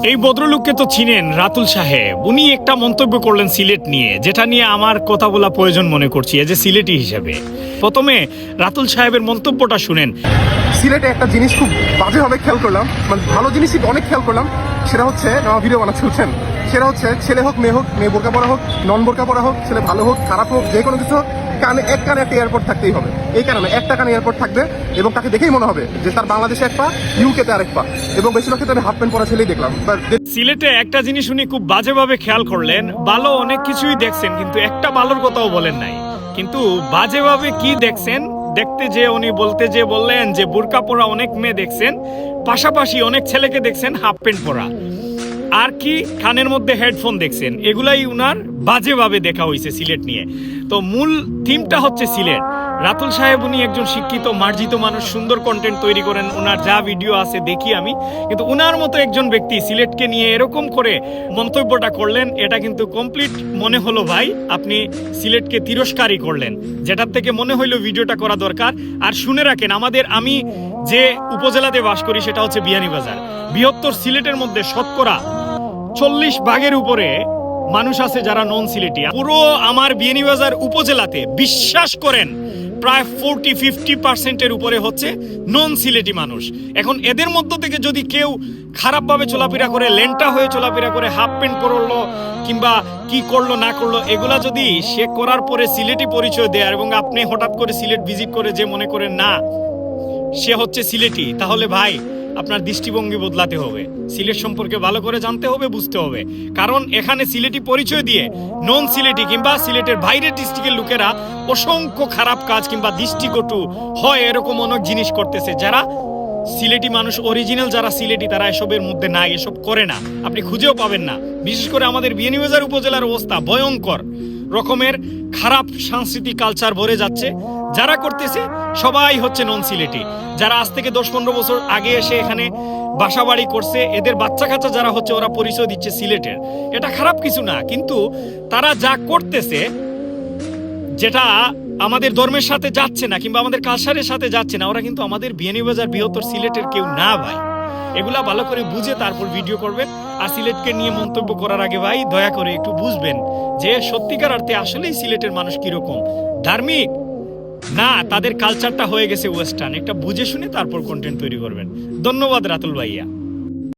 এই ভদ্রলোককে তো চিনেন, রাতুল সাহেব। উনি একটা মন্তব্য করলেন সিলেট নিয়ে, যেটা নিয়ে আমার কথা বলা প্রয়োজন মনে করছি এজ এ সিলেটি হিসেবে। প্রথমে রাতুল সাহেবের মন্তব্যটা শুনেন। সিলেটে একটা জিনিস খুব বাজেভাবে খেয়াল করলাম, মানে ভালো জিনিসই অনেক খেয়াল করলাম, সেটা হচ্ছে আমার ভিডিও বানাচ্ছে বুঝছেন, সেটা হচ্ছে ছেলে হোক, মেয়ে বোরকা পরা হোক, নন বোরকা পরা হোক, ছেলে ভালো হোক খারাপ হোক, যে কোনো কিছু হোক, কানে একটা এয়ারপোর্ট থাকতেই হবে। এই কারণে একটা কানে এয়ারপোর্ট থাকবে এবং তাকে দেখেই মনে হবে যে তার বাংলাদেশে এক পা, ইউকেতে আরেক পা। এবং বেশিরভাগ ক্ষেত্রে আমি হাফ প্যান্ট পরা ছেলেই দেখলাম। সিলেটে একটা জিনিস উনি খুব বাজেভাবে খেয়াল করলেন। ভালো অনেক কিছুই দেখছেন, কিন্তু একটা ভালোর কথাও বলেন নাই। কিন্তু বাজেভাবে কি দেখছেন, দেখতে যে উনি বললেন যে বোরকা পরা অনেক মেয়ে দেখছেন, পাশাপাশি অনেক ছেলেকে দেখছেন হাফ প্যান্ট পরা, আর কি কানের মধ্যে হেডফোন দেখছেন। এগুলাই উনার বাজেভাবে দেখা হয়েছে সিলেট নিয়ে। তো মূল থিমটা হচ্ছে সিলেট। রাতুল সাহেব উনি একজন শিক্ষিত মার্জিত মানুষ, সুন্দর কন্টেন্ট তৈরি করেন, ওনার যা ভিডিও আছে দেখি আমি। কিন্তু উনার মতো একজন ব্যক্তি সিলেটকে নিয়ে এরকম করে মন্তব্যটা করলেন, এটা কিন্তু কমপ্লিট মনে হলো ভাই আপনি সিলেটকে তিরস্কারই করলেন, যেটার থেকে মনে হইলো ভিডিওটা করা দরকার। আর শুনে রাখেন, আমি যে উপজেলাতে বাস করি সেটা হচ্ছে বিয়ানীবাজার। বৃহত্তর সিলেটের মধ্যে শতকরা 40% উপরে মানুষ আছে যারা নন সিলেটি। পুরো আমার বিয়ানীবাজার উপজেলাতে বিশ্বাস করেন প্রায় 40-50% উপরে হচ্ছে নন সিলেটি মানুষ। এখন এদের মধ্য থেকে যদি কেউ খারাপভাবে চলাফেরা করে, লেন্টা হয়ে চলাফেরা করে, হাফ প্যান্ট পরলো কিংবা কি করলো না করলো, এগুলা যদি সে করার পরে সিলেটি পরিচয় দেয় এবং আপনি হঠাৎ করে সিলেট ভিজিট করে যে মনে করেন না সে হচ্ছে সিলেটি, তাহলে ভাই আপনার দৃষ্টিভঙ্গি বদলাতে হবে। সিলেট সম্পর্কে ভালো করে জানতে হবে, বুঝতে হবে। কারণ এখানে সিলেটি পরিচয় দিয়ে নন সিলেটি কিংবা সিলেটের বাইরের ডিস্ট্রিক্টের লোকেরা অসংখ্য খারাপ কাজ কিংবা দৃষ্টিকটু হয় এরকম অনেক জিনিস করতেছে, যারা সিলেটি মানুষ অরিজিনাল যারা সিলেটি তারা এসবের মধ্যে নাই, এসব করে না, আপনি খুঁজেও পাবেন না। বিশেষ করে আমাদের বিয়ানীবাজার উপজেলার অবস্থা ভয়ঙ্কর রকমের খারাপ সাংস্কৃতিক কালচার ভরে যাচ্ছে। যারা করতেছে সবাই হচ্ছে নন সিলেটি, যারা আজ থেকে 10-15 বছর আগে এসে এখানে বাসা বাড়ি করছে, এদের বাচ্চা কাচ্চা যারা হচ্ছে ওরা পরিচয় দিচ্ছে সিলেটের। এটা খারাপ কিছু না, কিন্তু তারা যা করতেছে যেটা আমাদের ধর্মের সাথে যাচ্ছে না কিংবা আমাদের কালচারের সাথে যাচ্ছে না, ওরা কিন্তু আমাদের বিয়ানীবাজার বৃহত্তর সিলেটের কেউ না ভাই। এগুলা ভালো করে বুঝে তারপর ভিডিও করবেন। আর সিলেটকে নিয়ে মন্তব্য করার আগে ভাই দয়া করে একটু বুঝবেন যে সত্যিকার অর্থে আসলেই সিলেটের মানুষ কিরকম, ধার্মিক না তাদের কালচারটা হয়ে গেছে ওয়েস্টার্ন। একটা বুঝে শুনে তারপর কন্টেন্ট তৈরি করবেন। ধন্যবাদ রাতুল ভাইয়া।